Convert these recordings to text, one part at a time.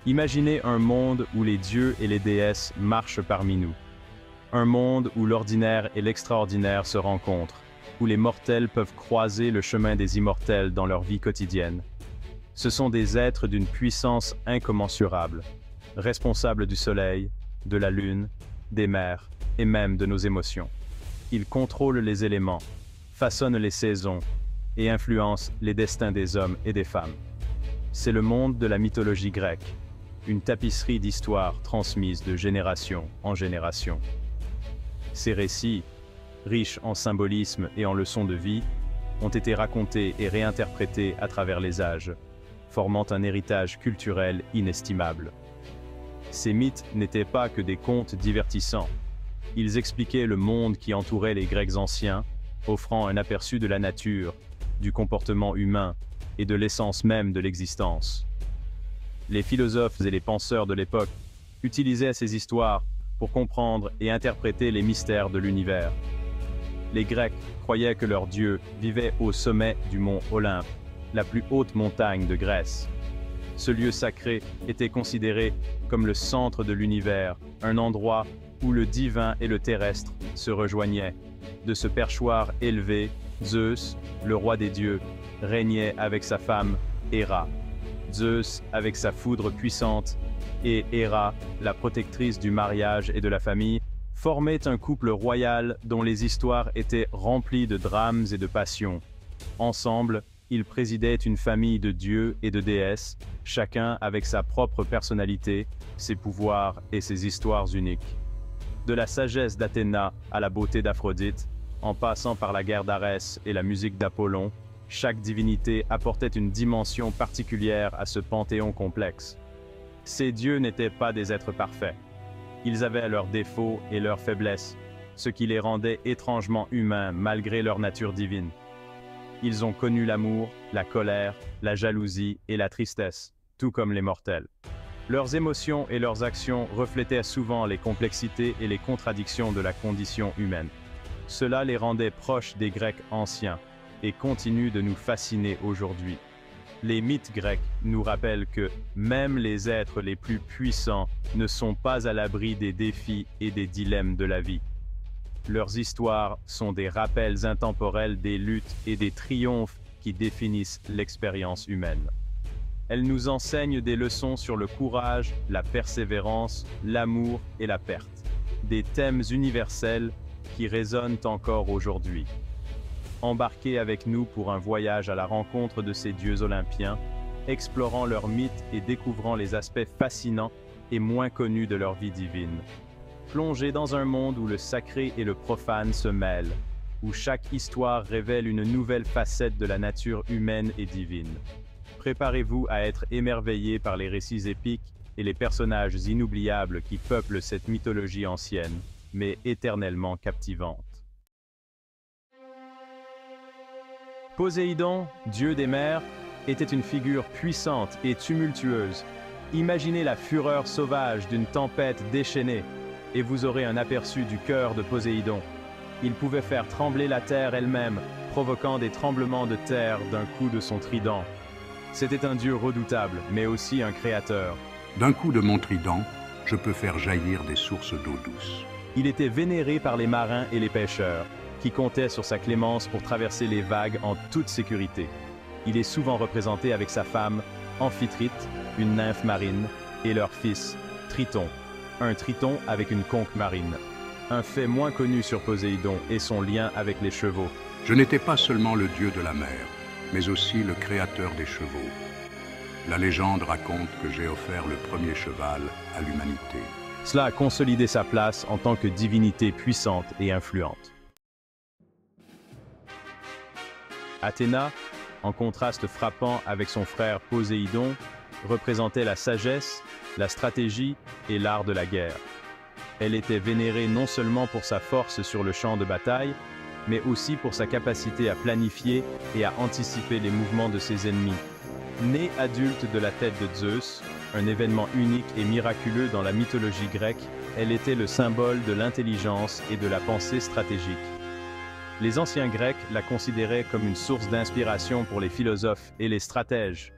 Imaginez un monde où les dieux et les déesses marchent parmi nous. Un monde où l'ordinaire et l'extraordinaire se rencontrent, où les mortels peuvent croiser le chemin des immortels dans leur vie quotidienne. Ce sont des êtres d'une puissance incommensurable, responsables du soleil, de la lune, des mers et même de nos émotions. Ils contrôlent les éléments, façonnent les saisons et influencent les destins des hommes et des femmes. C'est le monde de la mythologie grecque, une tapisserie d'histoires transmises de génération en génération. Ces récits, riches en symbolisme et en leçons de vie, ont été racontés et réinterprétés à travers les âges, formant un héritage culturel inestimable. Ces mythes n'étaient pas que des contes divertissants. Ils expliquaient le monde qui entourait les Grecs anciens, offrant un aperçu de la nature, du comportement humain et de l'essence même de l'existence. Les philosophes et les penseurs de l'époque utilisaient ces histoires pour comprendre et interpréter les mystères de l'univers. Les Grecs croyaient que leur dieu vivait au sommet du mont Olympe, la plus haute montagne de Grèce. Ce lieu sacré était considéré comme le centre de l'univers, un endroit où le divin et le terrestre se rejoignaient. De ce perchoir élevé, Zeus, le roi des dieux, régnait avec sa femme Héra. Zeus avec sa foudre puissante et Héra, la protectrice du mariage et de la famille, formaient un couple royal dont les histoires étaient remplies de drames et de passions. Ensemble, ils présidaient une famille de dieux et de déesses, chacun avec sa propre personnalité, ses pouvoirs et ses histoires uniques. De la sagesse d'Athéna à la beauté d'Aphrodite, en passant par la guerre d'Arès et la musique d'Apollon, chaque divinité apportait une dimension particulière à ce panthéon complexe. Ces dieux n'étaient pas des êtres parfaits. Ils avaient leurs défauts et leurs faiblesses, ce qui les rendait étrangement humains malgré leur nature divine. Ils ont connu l'amour, la colère, la jalousie et la tristesse, tout comme les mortels. Leurs émotions et leurs actions reflétaient souvent les complexités et les contradictions de la condition humaine. Cela les rendait proches des Grecs anciens et continue de nous fasciner aujourd'hui. Les mythes grecs nous rappellent que même les êtres les plus puissants ne sont pas à l'abri des défis et des dilemmes de la vie. Leurs histoires sont des rappels intemporels des luttes et des triomphes qui définissent l'expérience humaine. Elles nous enseignent des leçons sur le courage, la persévérance, l'amour et la perte. Des thèmes universels qui résonnent encore aujourd'hui. Embarquez avec nous pour un voyage à la rencontre de ces dieux olympiens, explorant leurs mythes et découvrant les aspects fascinants et moins connus de leur vie divine. Plongez dans un monde où le sacré et le profane se mêlent, où chaque histoire révèle une nouvelle facette de la nature humaine et divine. Préparez-vous à être émerveillés par les récits épiques et les personnages inoubliables qui peuplent cette mythologie ancienne, mais éternellement captivante. Poséidon, dieu des mers, était une figure puissante et tumultueuse. Imaginez la fureur sauvage d'une tempête déchaînée, et vous aurez un aperçu du cœur de Poséidon. Il pouvait faire trembler la terre elle-même, provoquant des tremblements de terre d'un coup de son trident. C'était un dieu redoutable, mais aussi un créateur. D'un coup de mon trident, je peux faire jaillir des sources d'eau douce. Il était vénéré par les marins et les pêcheurs, qui comptaient sur sa clémence pour traverser les vagues en toute sécurité. Il est souvent représenté avec sa femme, Amphitrite, une nymphe marine, et leur fils, Triton, un triton avec une conque marine. Un fait moins connu sur Poséidon est son lien avec les chevaux. Je n'étais pas seulement le dieu de la mer, mais aussi le créateur des chevaux. La légende raconte que j'ai offert le premier cheval à l'humanité. Cela a consolidé sa place en tant que divinité puissante et influente. Athéna, en contraste frappant avec son frère Poséidon, représentait la sagesse, la stratégie et l'art de la guerre. Elle était vénérée non seulement pour sa force sur le champ de bataille, mais aussi pour sa capacité à planifier et à anticiper les mouvements de ses ennemis. Née adulte de la tête de Zeus, un événement unique et miraculeux dans la mythologie grecque, elle était le symbole de l'intelligence et de la pensée stratégique. Les anciens Grecs la considéraient comme une source d'inspiration pour les philosophes et les stratèges.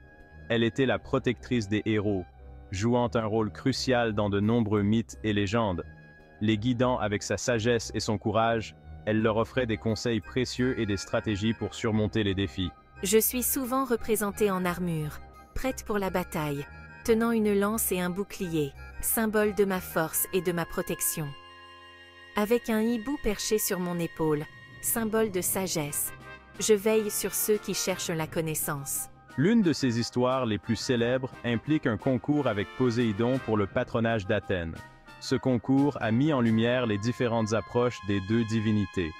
Elle était la protectrice des héros, jouant un rôle crucial dans de nombreux mythes et légendes. Les guidant avec sa sagesse et son courage, elle leur offrait des conseils précieux et des stratégies pour surmonter les défis. Je suis souvent représentée en armure, prête pour la bataille, tenant une lance et un bouclier, symbole de ma force et de ma protection. Avec un hibou perché sur mon épaule, symbole de sagesse, je veille sur ceux qui cherchent la connaissance. L'une de ces histoires les plus célèbres implique un concours avec Poséidon pour le patronage d'Athènes. Ce concours a mis en lumière les différentes approches des deux divinités.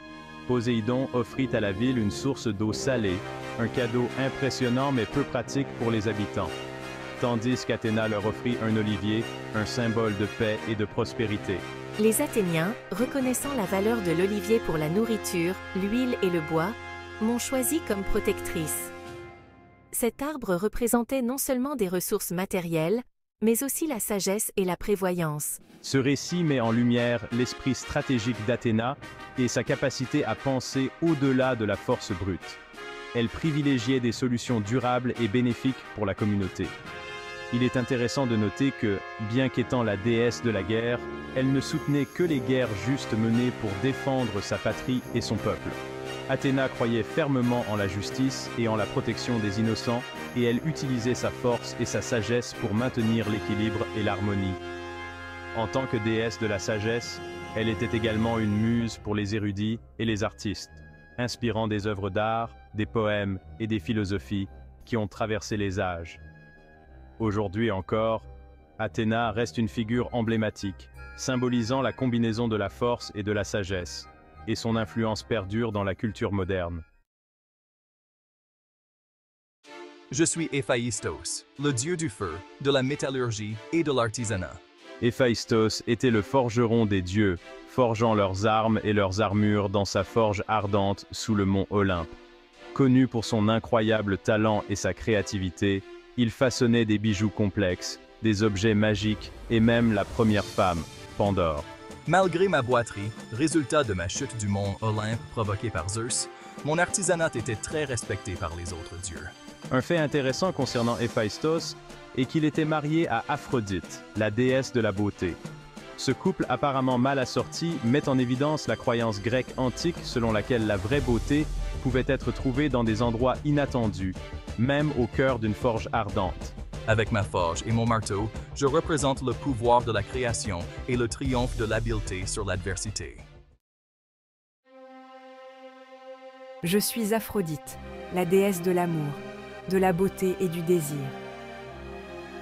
Poséidon offrit à la ville une source d'eau salée, un cadeau impressionnant mais peu pratique pour les habitants, tandis qu'Athéna leur offrit un olivier, un symbole de paix et de prospérité. Les Athéniens, reconnaissant la valeur de l'olivier pour la nourriture, l'huile et le bois, m'ont choisi comme protectrice. Cet arbre représentait non seulement des ressources matérielles, mais aussi la sagesse et la prévoyance. Ce récit met en lumière l'esprit stratégique d'Athéna et sa capacité à penser au-delà de la force brute. Elle privilégiait des solutions durables et bénéfiques pour la communauté. Il est intéressant de noter que, bien qu'étant la déesse de la guerre, elle ne soutenait que les guerres justes menées pour défendre sa patrie et son peuple. Athéna croyait fermement en la justice et en la protection des innocents, et elle utilisait sa force et sa sagesse pour maintenir l'équilibre et l'harmonie. En tant que déesse de la sagesse, elle était également une muse pour les érudits et les artistes, inspirant des œuvres d'art, des poèmes et des philosophies qui ont traversé les âges. Aujourd'hui encore, Athéna reste une figure emblématique, symbolisant la combinaison de la force et de la sagesse, et son influence perdure dans la culture moderne. Je suis Héphaïstos, le dieu du feu, de la métallurgie et de l'artisanat. Héphaïstos était le forgeron des dieux, forgeant leurs armes et leurs armures dans sa forge ardente sous le mont Olympe. Connu pour son incroyable talent et sa créativité, il façonnait des bijoux complexes, des objets magiques et même la première femme, Pandore. Malgré ma boiterie, résultat de ma chute du mont Olympe provoquée par Zeus, mon artisanat était très respecté par les autres dieux. Un fait intéressant concernant Héphaïstos est qu'il était marié à Aphrodite, la déesse de la beauté. Ce couple apparemment mal assorti met en évidence la croyance grecque antique selon laquelle la vraie beauté pouvait être trouvée dans des endroits inattendus, même au cœur d'une forge ardente. Avec ma forge et mon marteau, je représente le pouvoir de la création et le triomphe de l'habileté sur l'adversité. Je suis Aphrodite, la déesse de l'amour, de la beauté et du désir.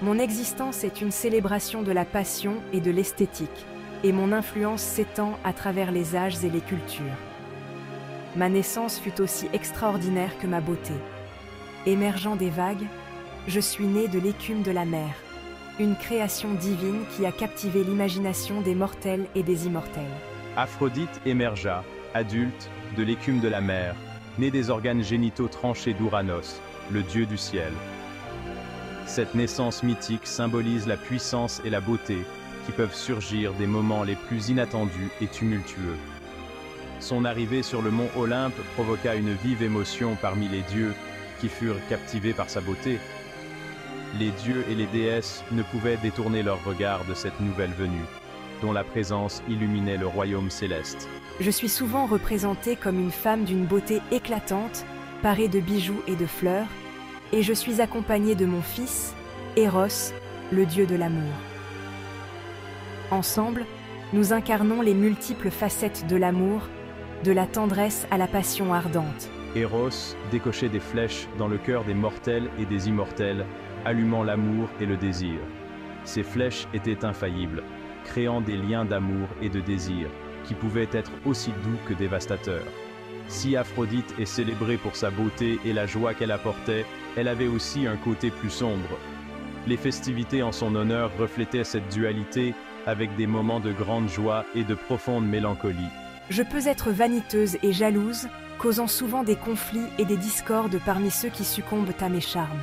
Mon existence est une célébration de la passion et de l'esthétique, et mon influence s'étend à travers les âges et les cultures. Ma naissance fut aussi extraordinaire que ma beauté. Émergeant des vagues, je suis née de l'écume de la mer, une création divine qui a captivé l'imagination des mortels et des immortels. Aphrodite émergea, adulte, de l'écume de la mer, née des organes génitaux tranchés d'Ouranos, le dieu du ciel. Cette naissance mythique symbolise la puissance et la beauté qui peuvent surgir des moments les plus inattendus et tumultueux. Son arrivée sur le mont Olympe provoqua une vive émotion parmi les dieux qui furent captivés par sa beauté. Les dieux et les déesses ne pouvaient détourner leur regard de cette nouvelle venue, dont la présence illuminait le royaume céleste. Je suis souvent représentée comme une femme d'une beauté éclatante, parée de bijoux et de fleurs, et je suis accompagnée de mon fils, Eros, le dieu de l'amour. Ensemble, nous incarnons les multiples facettes de l'amour, de la tendresse à la passion ardente. Eros décochait des flèches dans le cœur des mortels et des immortels, allumant l'amour et le désir. Ces flèches étaient infaillibles, créant des liens d'amour et de désir, qui pouvaient être aussi doux que dévastateurs. Si Aphrodite est célébrée pour sa beauté et la joie qu'elle apportait, elle avait aussi un côté plus sombre. Les festivités en son honneur reflétaient cette dualité avec des moments de grande joie et de profonde mélancolie. Je peux être vaniteuse et jalouse, causant souvent des conflits et des discordes parmi ceux qui succombent à mes charmes.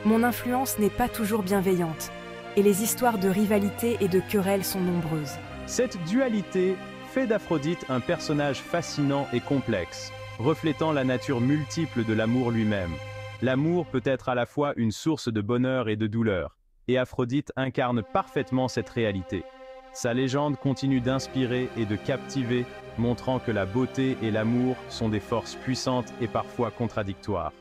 Mon influence n'est pas toujours bienveillante, et les histoires de rivalité et de querelles sont nombreuses. Cette dualité fait d'Aphrodite un personnage fascinant et complexe, reflétant la nature multiple de l'amour lui-même. L'amour peut être à la fois une source de bonheur et de douleur, et Aphrodite incarne parfaitement cette réalité. Sa légende continue d'inspirer et de captiver, montrant que la beauté et l'amour sont des forces puissantes et parfois contradictoires.